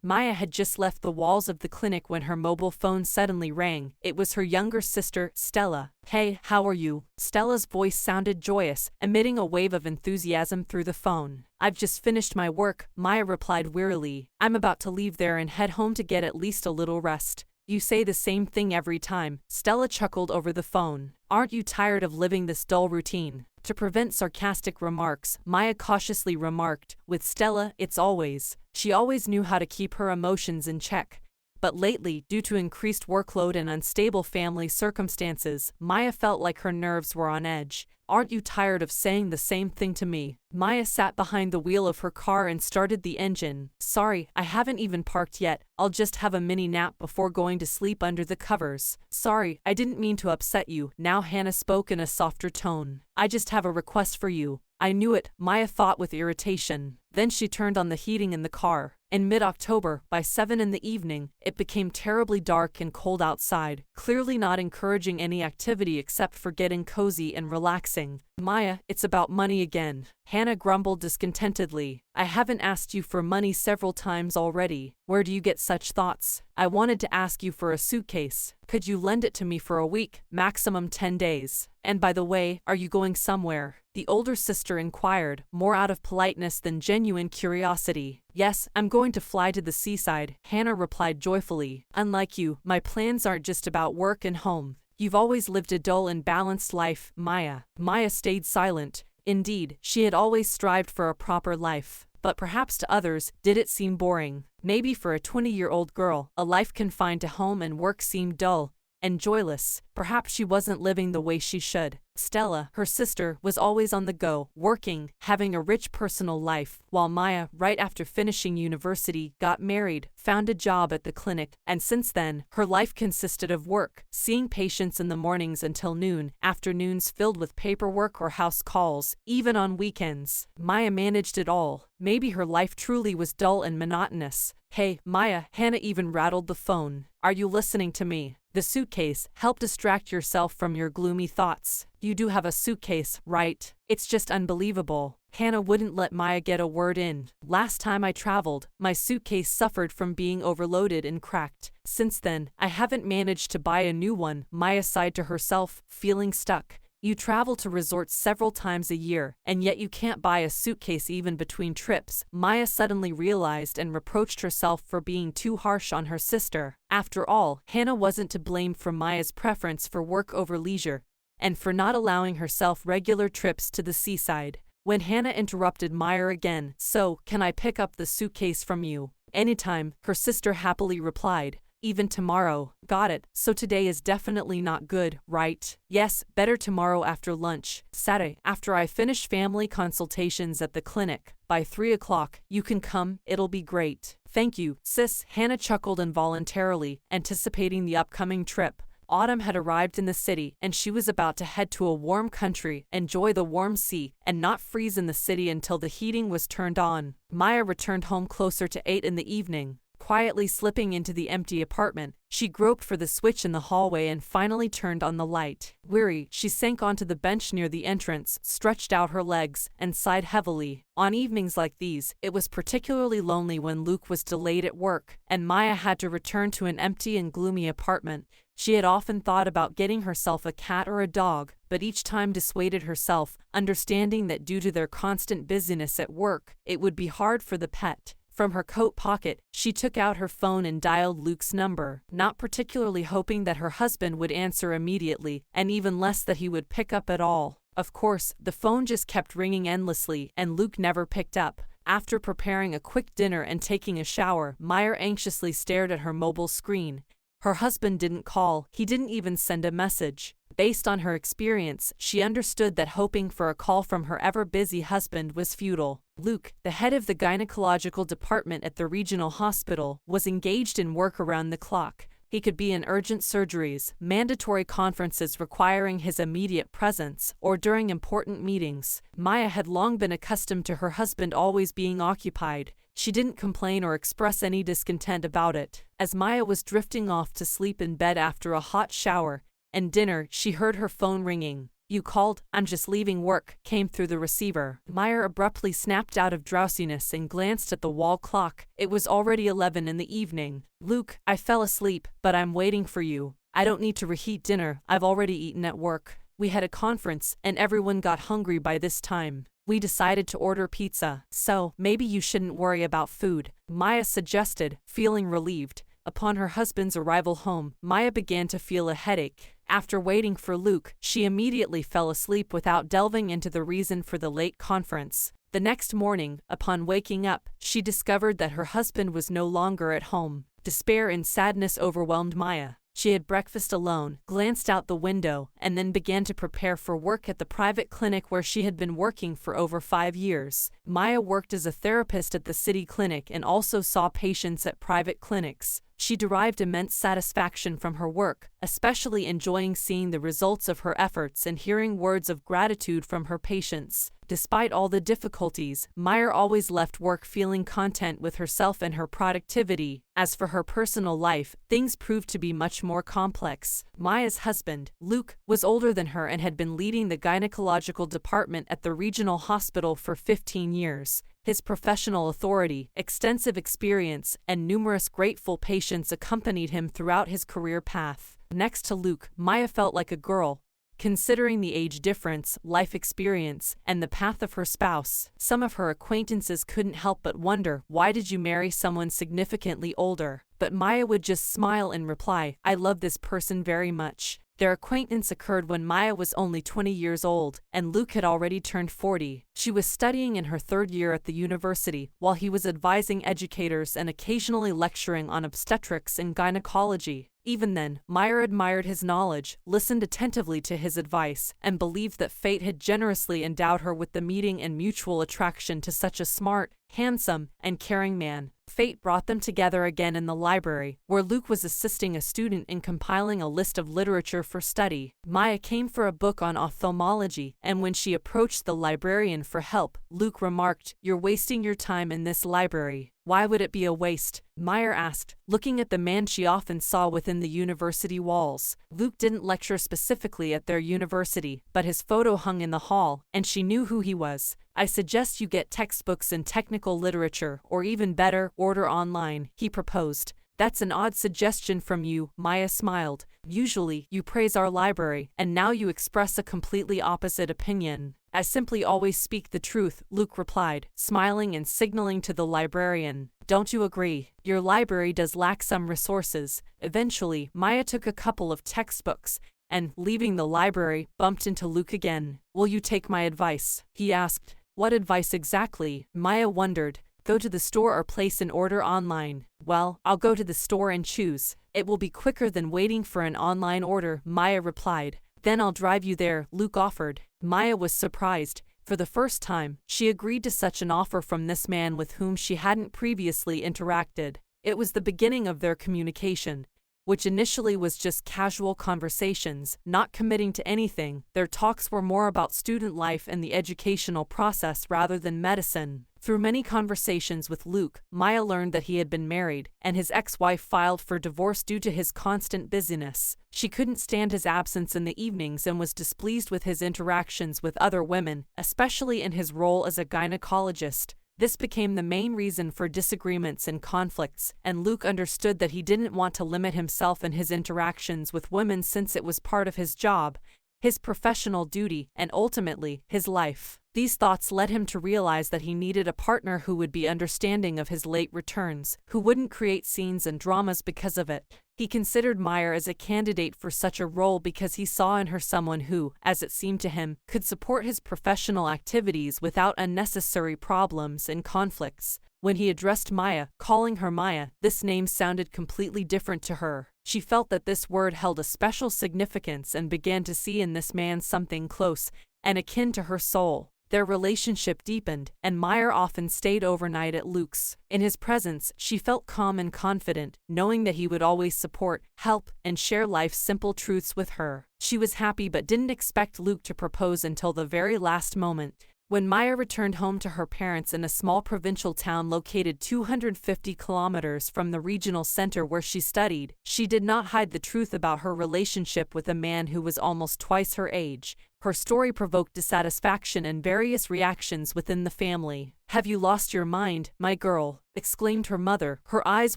Maya had just left the walls of the clinic when her mobile phone suddenly rang. It was her younger sister, Stella. "Hey, how are you?" Stella's voice sounded joyous, emitting a wave of enthusiasm through the phone. "I've just finished my work," Maya replied wearily. "I'm about to leave there and head home to get at least a little rest." "You say the same thing every time," Stella chuckled over the phone. "Aren't you tired of living this dull routine?" To prevent sarcastic remarks, Maya cautiously remarked, "With Stella, it's always." She always knew how to keep her emotions in check. But lately, due to increased workload and unstable family circumstances, Maya felt like her nerves were on edge. "Aren't you tired of saying the same thing to me?" Maya sat behind the wheel of her car and started the engine. "Sorry, I haven't even parked yet. I'll just have a mini nap before going to sleep under the covers." "Sorry, I didn't mean to upset you." Now Hannah spoke in a softer tone. "I just have a request for you." "I knew it," Maya thought with irritation. Then she turned on the heating in the car. In mid-October, by 7 in the evening, it became terribly dark and cold outside, clearly not encouraging any activity except for getting cozy and relaxing. "Maya, it's about money again." Hannah grumbled discontentedly. "I haven't asked you for money several times already. Where do you get such thoughts? I wanted to ask you for a suitcase. Could you lend it to me for a week, maximum 10 days? And by the way, are you going somewhere?" The older sister inquired, more out of politeness than genuine curiosity. "Yes, I'm going to fly to the seaside," Hannah replied joyfully. "Unlike you, my plans aren't just about work and home. You've always lived a dull and balanced life, Maya." Maya stayed silent. Indeed, she had always strived for a proper life. But perhaps to others, did it seem boring. Maybe for a 20-year-old girl, a life confined to home and work seemed dull and joyless. Perhaps she wasn't living the way she should. Stella, her sister, was always on the go, working, having a rich personal life, while Maya, right after finishing university, got married, found a job at the clinic, and since then, her life consisted of work, seeing patients in the mornings until noon, afternoons filled with paperwork or house calls, even on weekends. Maya managed it all. Maybe her life truly was dull and monotonous. "Hey, Maya," Hannah even rattled the phone. "Are you listening to me?" The suitcase. Help distract yourself from your gloomy thoughts. You do have a suitcase, right? It's just unbelievable. Hannah wouldn't let Maya get a word in. "Last time I traveled, my suitcase suffered from being overloaded and cracked. Since then, I haven't managed to buy a new one." Maya sighed to herself, feeling stuck. "You travel to resorts several times a year, and yet you can't buy a suitcase even between trips." Maya suddenly realized and reproached herself for being too harsh on her sister. After all, Hannah wasn't to blame for Maya's preference for work over leisure, and for not allowing herself regular trips to the seaside. When Hannah interrupted Maya again, "So, can I pick up the suitcase from you?" "Anytime," her sister happily replied. "Even tomorrow." "Got it. So today is definitely not good, right?" "Yes, better tomorrow after lunch. Saturday, after I finish family consultations at the clinic. By 3 o'clock, you can come, it'll be great." "Thank you, sis." Hannah chuckled involuntarily, anticipating the upcoming trip. Autumn had arrived in the city, and she was about to head to a warm country, enjoy the warm sea, and not freeze in the city until the heating was turned on. Maya returned home closer to 8 in the evening. Quietly slipping into the empty apartment, she groped for the switch in the hallway and finally turned on the light. Weary, she sank onto the bench near the entrance, stretched out her legs, and sighed heavily. On evenings like these, it was particularly lonely when Luke was delayed at work, and Maya had to return to an empty and gloomy apartment. She had often thought about getting herself a cat or a dog, but each time dissuaded herself, understanding that due to their constant busyness at work, it would be hard for the pet. From her coat pocket, she took out her phone and dialed Luke's number, not particularly hoping that her husband would answer immediately, and even less that he would pick up at all. Of course, the phone just kept ringing endlessly, and Luke never picked up. After preparing a quick dinner and taking a shower, Maya anxiously stared at her mobile screen. Her husband didn't call, he didn't even send a message. Based on her experience, she understood that hoping for a call from her ever-busy husband was futile. Luke, the head of the gynecological department at the regional hospital, was engaged in work around the clock. He could be in urgent surgeries, mandatory conferences requiring his immediate presence, or during important meetings. Maya had long been accustomed to her husband always being occupied. She didn't complain or express any discontent about it. As Maya was drifting off to sleep in bed after a hot shower and dinner, she heard her phone ringing. You called? I'm just leaving work, came through the receiver. Maya abruptly snapped out of drowsiness and glanced at the wall clock. It was already 11 in the evening. Luke, I fell asleep, but I'm waiting for you. I don't need to reheat dinner, I've already eaten at work. We had a conference, and everyone got hungry by this time. We decided to order pizza, so maybe you shouldn't worry about food, Maya suggested, feeling relieved. Upon her husband's arrival home, Maya began to feel a headache. After waiting for Luke, she immediately fell asleep without delving into the reason for the late conference. The next morning, upon waking up, she discovered that her husband was no longer at home. Despair and sadness overwhelmed Maya. She had breakfast alone, glanced out the window, and then began to prepare for work at the private clinic where she had been working for over 5 years. Maya worked as a therapist at the city clinic and also saw patients at private clinics. She derived immense satisfaction from her work, especially enjoying seeing the results of her efforts and hearing words of gratitude from her patients. Despite all the difficulties, Maya always left work feeling content with herself and her productivity. As for her personal life, things proved to be much more complex. Maya's husband, Luke, was older than her and had been leading the gynecological department at the regional hospital for 15 years. His professional authority, extensive experience, and numerous grateful patients accompanied him throughout his career path. Next to Luke, Maya felt like a girl. Considering the age difference, life experience, and the path of her spouse, some of her acquaintances couldn't help but wonder, why did you marry someone significantly older? But Maya would just smile and reply, I love this person very much. Their acquaintance occurred when Maya was only 20 years old, and Luke had already turned 40. She was studying in her 3rd year at the university, while he was advising educators and occasionally lecturing on obstetrics and gynecology. Even then, Maya admired his knowledge, listened attentively to his advice, and believed that fate had generously endowed her with the meeting and mutual attraction to such a smart, handsome, and caring man. Fate brought them together again in the library, where Luke was assisting a student in compiling a list of literature for study. Maya came for a book on ophthalmology, and when she approached the librarian for help, Luke remarked, You're wasting your time in this library. Why would it be a waste? Maya asked, looking at the man she often saw within the university walls. Luke didn't lecture specifically at their university, but his photo hung in the hall, and she knew who he was. I suggest you get textbooks in technical literature, or even better, order online, he proposed. That's an odd suggestion from you, Maya smiled. Usually, you praise our library, and now you express a completely opposite opinion. I simply always speak the truth, Luke replied, smiling and signaling to the librarian. Don't you agree? Your library does lack some resources. Eventually, Maya took a couple of textbooks, and, leaving the library, bumped into Luke again. Will you take my advice? He asked. What advice exactly? Maya wondered. Go to the store or place an order online. Well, I'll go to the store and choose. It will be quicker than waiting for an online order, Maya replied. Then I'll drive you there, Luke offered. Maya was surprised. For the first time, she agreed to such an offer from this man with whom she hadn't previously interacted. It was the beginning of their communication, which initially was just casual conversations, not committing to anything. Their talks were more about student life and the educational process rather than medicine. Through many conversations with Luke, Maya learned that he had been married, and his ex-wife filed for divorce due to his constant busyness. She couldn't stand his absence in the evenings and was displeased with his interactions with other women, especially in his role as a gynecologist. This became the main reason for disagreements and conflicts, and Luke understood that he didn't want to limit himself in his interactions with women since it was part of his job, his professional duty, and ultimately, his life. These thoughts led him to realize that he needed a partner who would be understanding of his late returns, who wouldn't create scenes and dramas because of it. He considered Maya as a candidate for such a role because he saw in her someone who, as it seemed to him, could support his professional activities without unnecessary problems and conflicts. When he addressed Maya, calling her Maya, this name sounded completely different to her. She felt that this word held a special significance and began to see in this man something close and akin to her soul. Their relationship deepened, and Maya often stayed overnight at Luke's. In his presence, she felt calm and confident, knowing that he would always support, help, and share life's simple truths with her. She was happy but didn't expect Luke to propose until the very last moment. When Maya returned home to her parents in a small provincial town located 250 kilometers from the regional center where she studied, she did not hide the truth about her relationship with a man who was almost twice her age. Her story provoked dissatisfaction and various reactions within the family. "Have you lost your mind, my girl?" exclaimed her mother, her eyes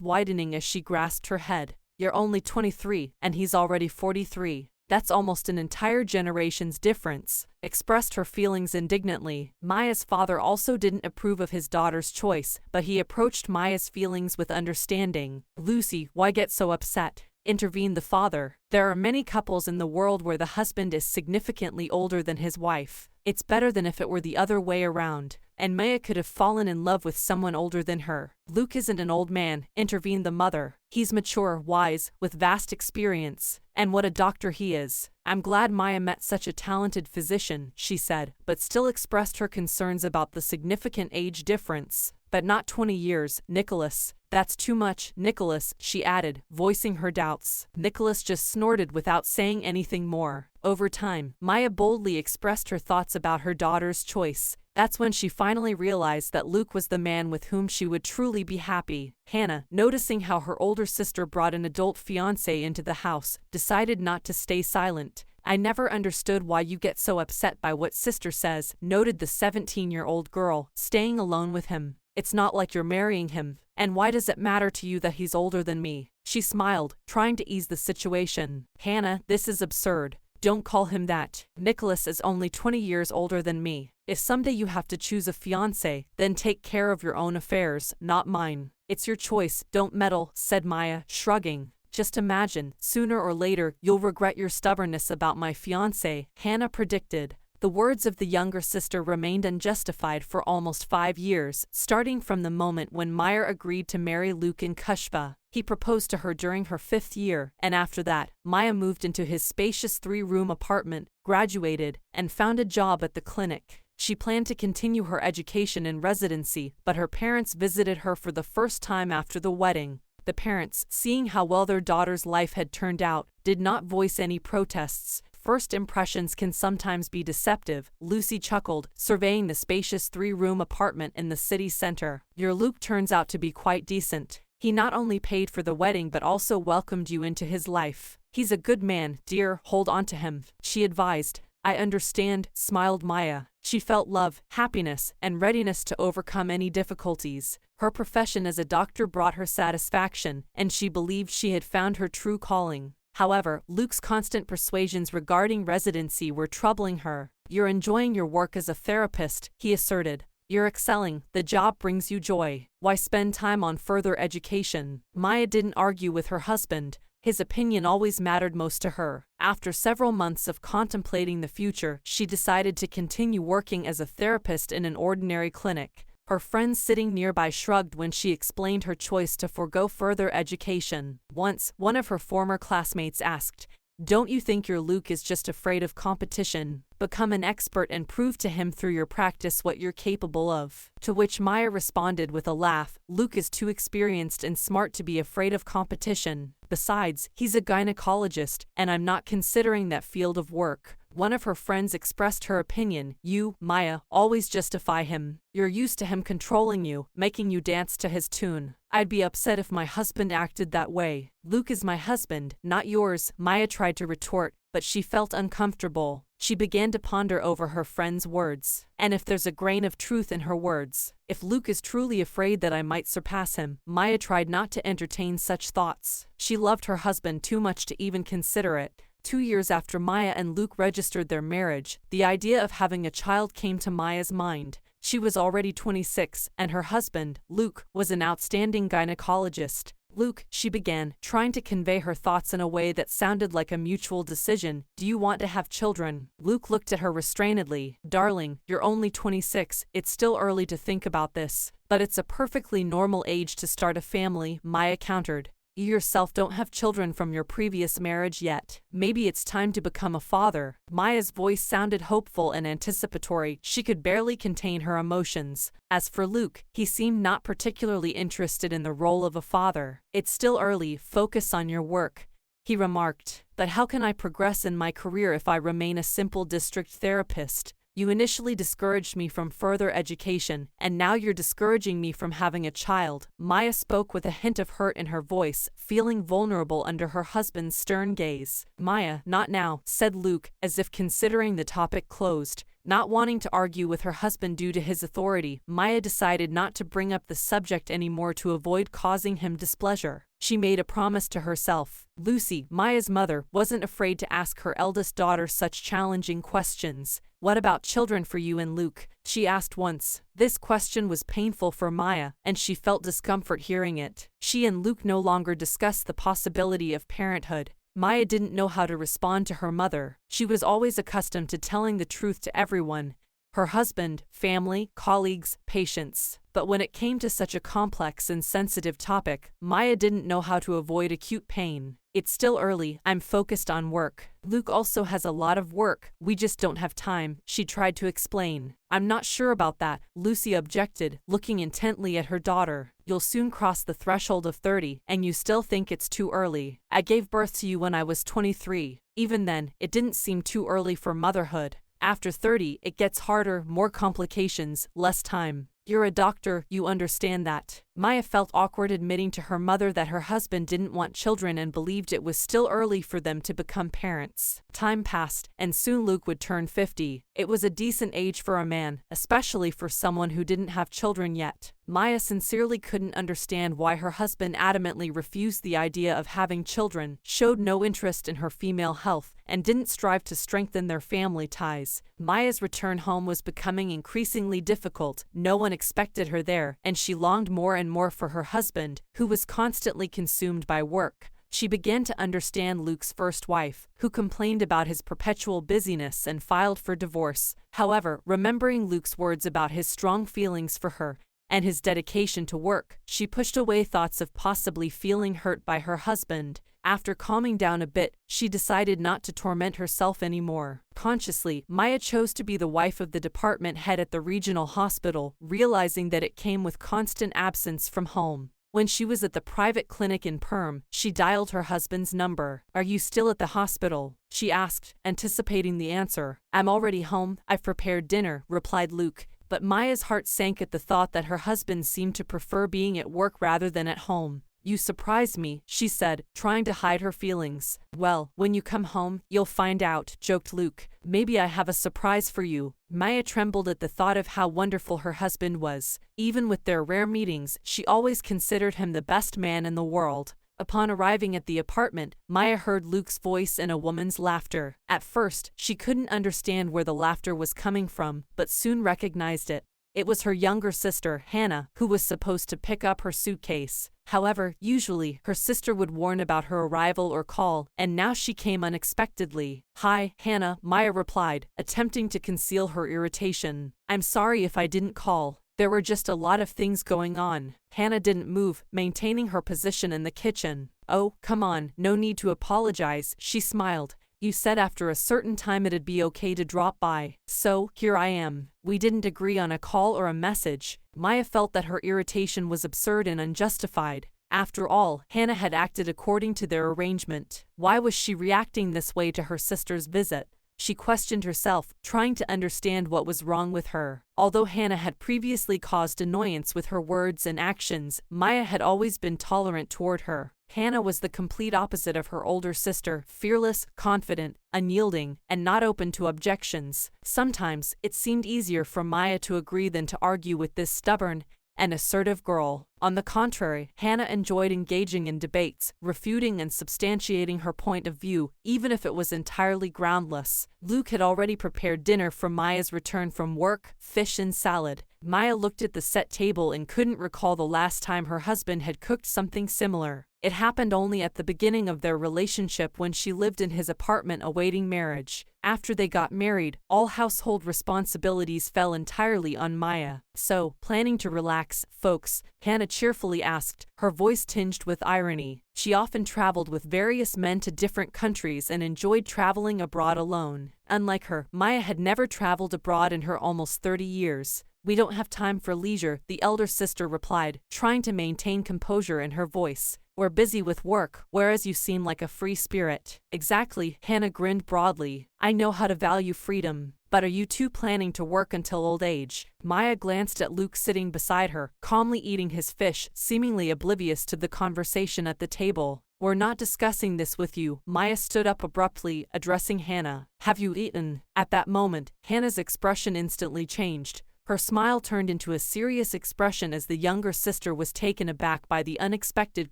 widening as she grasped her head. "You're only 23, and he's already 43. That's almost an entire generation's difference," expressed her feelings indignantly. Maya's father also didn't approve of his daughter's choice, but he approached Maya's feelings with understanding. "Lucy, why get so upset?" intervened the father. "There are many couples in the world where the husband is significantly older than his wife. It's better than if it were the other way around, and Maya could have fallen in love with someone older than her." "Luke isn't an old man," intervened the mother. "He's mature, wise, with vast experience, and what a doctor he is." "I'm glad Maya met such a talented physician," she said, but still expressed her concerns about the significant age difference. "But not 20 years, Nicholas. That's too much, Nicholas," she added, voicing her doubts. Nicholas just snorted without saying anything more. Over time, Maya boldly expressed her thoughts about her daughter's choice. That's when she finally realized that Luke was the man with whom she would truly be happy. Hannah, noticing how her older sister brought an adult fiancé into the house, decided not to stay silent. "I never understood why you get so upset by what sister says," noted the 17-year-old girl, staying alone with him. "It's not like you're marrying him. And why does it matter to you that he's older than me?" She smiled, trying to ease the situation. "Hannah, this is absurd. Don't call him that. Nicholas is only 20 years older than me. If someday you have to choose a fiancé, then take care of your own affairs, not mine. It's your choice, don't meddle," said Maya, shrugging. "Just imagine, sooner or later, you'll regret your stubbornness about my fiancé," Hannah predicted. The words of the younger sister remained unjustified for almost 5 years, starting from the moment when Maya agreed to marry Luke in Kushva. He proposed to her during her 5th year, and after that, Maya moved into his spacious 3-room apartment, graduated, and found a job at the clinic. She planned to continue her education in residency, but her parents visited her for the first time after the wedding. The parents, seeing how well their daughter's life had turned out, did not voice any protests. "First impressions can sometimes be deceptive," Lucy chuckled, surveying the spacious 3-room apartment in the city center. "Your Luke turns out to be quite decent. He not only paid for the wedding but also welcomed you into his life. He's a good man, dear, hold on to him," she advised. "I understand," smiled Maya. She felt love, happiness, and readiness to overcome any difficulties. Her profession as a doctor brought her satisfaction, and she believed she had found her true calling. However, Luke's constant persuasions regarding residency were troubling her. "You're enjoying your work as a therapist," he asserted. "You're excelling, the job brings you joy. Why spend time on further education?" Maya didn't argue with her husband. His opinion always mattered most to her. After several months of contemplating the future, she decided to continue working as a therapist in an ordinary clinic. Her friends sitting nearby shrugged when she explained her choice to forego further education. Once, one of her former classmates asked, "Don't you think your Luke is just afraid of competition? Become an expert and prove to him through your practice what you're capable of." To which Maya responded with a laugh, "Luke is too experienced and smart to be afraid of competition. Besides, he's a gynecologist, and I'm not considering that field of work." One of her friends expressed her opinion, "You, Maya, always justify him. You're used to him controlling you, making you dance to his tune. I'd be upset if my husband acted that way." "Luke is my husband, not yours," Maya tried to retort, but she felt uncomfortable. She began to ponder over her friend's words. And if there's a grain of truth in her words, if Luke is truly afraid that I might surpass him, Maya tried not to entertain such thoughts. She loved her husband too much to even consider it. 2 years after Maya and Luke registered their marriage, the idea of having a child came to Maya's mind. She was already 26, and her husband, Luke, was an outstanding gynecologist. "Luke," she began, trying to convey her thoughts in a way that sounded like a mutual decision, "do you want to have children?" Luke looked at her restrainedly. "Darling, you're only 26, it's still early to think about this." "But it's a perfectly normal age to start a family," Maya countered. "You yourself don't have children from your previous marriage yet. Maybe it's time to become a father." Maya's voice sounded hopeful and anticipatory. She could barely contain her emotions. As for Luke, he seemed not particularly interested in the role of a father. "It's still early, focus on your work," he remarked. "But how can I progress in my career if I remain a simple district therapist?" You initially discouraged me from further education, and now you're discouraging me from having a child. Maya spoke with a hint of hurt in her voice, feeling vulnerable under her husband's stern gaze. Maya, not now, said Luke, as if considering the topic closed. Not wanting to argue with her husband due to his authority, Maya decided not to bring up the subject anymore to avoid causing him displeasure. She made a promise to herself. Lucy, Maya's mother, wasn't afraid to ask her eldest daughter such challenging questions. "What about children for you and Luke?" she asked once. This question was painful for Maya, and she felt discomfort hearing it. She and Luke no longer discussed the possibility of parenthood. Maya didn't know how to respond to her mother. She was always accustomed to telling the truth to everyone: her husband, family, colleagues, patients. But when it came to such a complex and sensitive topic, Maya didn't know how to avoid acute pain. "It's still early, I'm focused on work. Luke also has a lot of work, we just don't have time," she tried to explain. "I'm not sure about that," Lucy objected, looking intently at her daughter. "You'll soon cross the threshold of 30, and you still think it's too early. I gave birth to you when I was 23. Even then, it didn't seem too early for motherhood. After 30, it gets harder, more complications, less time. You're a doctor, you understand that." Maya felt awkward admitting to her mother that her husband didn't want children and believed it was still early for them to become parents. Time passed, and soon Luke would turn 50. It was a decent age for a man, especially for someone who didn't have children yet. Maya sincerely couldn't understand why her husband adamantly refused the idea of having children, showed no interest in her female health, and didn't strive to strengthen their family ties. Maya's return home was becoming increasingly difficult. No one expected her there, and she longed more and more for her husband, who was constantly consumed by work. She began to understand Luke's first wife, who complained about his perpetual busyness and filed for divorce. However, remembering Luke's words about his strong feelings for her and his dedication to work, she pushed away thoughts of possibly feeling hurt by her husband. After calming down a bit, she decided not to torment herself anymore. Consciously, Maya chose to be the wife of the department head at the regional hospital, realizing that it came with constant absence from home. When she was at the private clinic in Perm, she dialed her husband's number. "Are you still at the hospital?" she asked, anticipating the answer. "I'm already home, I've prepared dinner," replied Luke. But Maya's heart sank at the thought that her husband seemed to prefer being at work rather than at home. "You surprised me," she said, trying to hide her feelings. "Well, when you come home, you'll find out," joked Luke. "Maybe I have a surprise for you." Maya trembled at the thought of how wonderful her husband was. Even with their rare meetings, she always considered him the best man in the world. Upon arriving at the apartment, Maya heard Luke's voice and a woman's laughter. At first, she couldn't understand where the laughter was coming from, but soon recognized it. It was her younger sister, Hannah, who was supposed to pick up her suitcase. However, usually, her sister would warn about her arrival or call, and now she came unexpectedly. "Hi, Hannah," Maya replied, attempting to conceal her irritation. "I'm sorry if I didn't call. There were just a lot of things going on." Hannah didn't move, maintaining her position in the kitchen. "Oh, come on, no need to apologize," she smiled. "You said after a certain time it'd be okay to drop by. So, here I am. We didn't agree on a call or a message." Maya felt that her irritation was absurd and unjustified. After all, Hannah had acted according to their arrangement. Why was she reacting this way to her sister's visit? She questioned herself, trying to understand what was wrong with her. Although Hannah had previously caused annoyance with her words and actions, Maya had always been tolerant toward her. Hannah was the complete opposite of her older sister, fearless, confident, unyielding, and not open to objections. Sometimes, it seemed easier for Maya to agree than to argue with this stubborn and assertive girl. On the contrary, Hannah enjoyed engaging in debates, refuting and substantiating her point of view, even if it was entirely groundless. Luke had already prepared dinner for Maya's return from work: fish and salad. Maya looked at the set table and couldn't recall the last time her husband had cooked something similar. It happened only at the beginning of their relationship when she lived in his apartment awaiting marriage. After they got married, all household responsibilities fell entirely on Maya. "So, planning to relax, folks?" Hannah cheerfully asked, her voice tinged with irony. She often traveled with various men to different countries and enjoyed traveling abroad alone. Unlike her, Maya had never traveled abroad in her almost 30 years. "We don't have time for leisure," the elder sister replied, trying to maintain composure in her voice. "We're busy with work, whereas you seem like a free spirit." "Exactly," Hannah grinned broadly. "I know how to value freedom." But are you two planning to work until old age? Maya glanced at Luke sitting beside her, calmly eating his fish, seemingly oblivious to the conversation at the table. We're not discussing this with you. Maya stood up abruptly, addressing Hannah. Have you eaten? At that moment, Hannah's expression instantly changed. Her smile turned into a serious expression as the younger sister was taken aback by the unexpected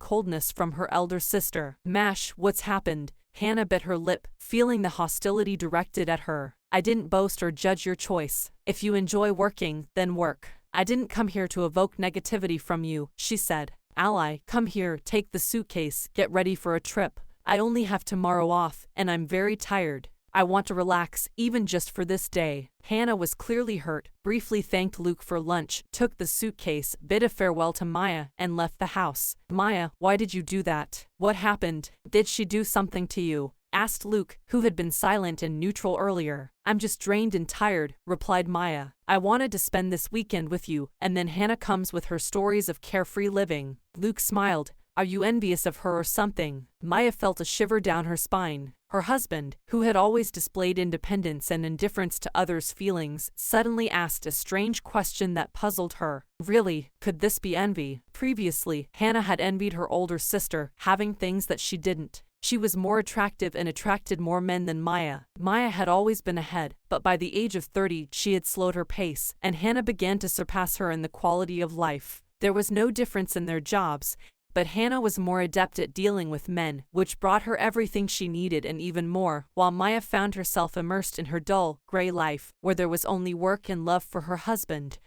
coldness from her elder sister. Mash, what's happened? Hannah bit her lip, feeling the hostility directed at her. I didn't boast or judge your choice. If you enjoy working, then work. I didn't come here to evoke negativity from you, she said. Ally, come here, take the suitcase, get ready for a trip. I only have tomorrow off, and I'm very tired. I want to relax, even just for this day. Hannah was clearly hurt, briefly thanked Luke for lunch, took the suitcase, bid a farewell to Maya, and left the house. Maya, why did you do that? What happened? Did she do something to you? Asked Luke, who had been silent and neutral earlier. I'm just drained and tired, replied Maya. I wanted to spend this weekend with you, and then Hannah comes with her stories of carefree living. Luke smiled. Are you envious of her or something? Maya felt a shiver down her spine. Her husband, who had always displayed independence and indifference to others' feelings, suddenly asked a strange question that puzzled her. Really, could this be envy? Previously, Hannah had envied her older sister, having things that she didn't. She was more attractive and attracted more men than Maya. Maya had always been ahead, but by the age of 30 she had slowed her pace, and Hannah began to surpass her in the quality of life. There was no difference in their jobs, but Hannah was more adept at dealing with men, which brought her everything she needed and even more, while Maya found herself immersed in her dull, gray life, where there was only work and love for her husband.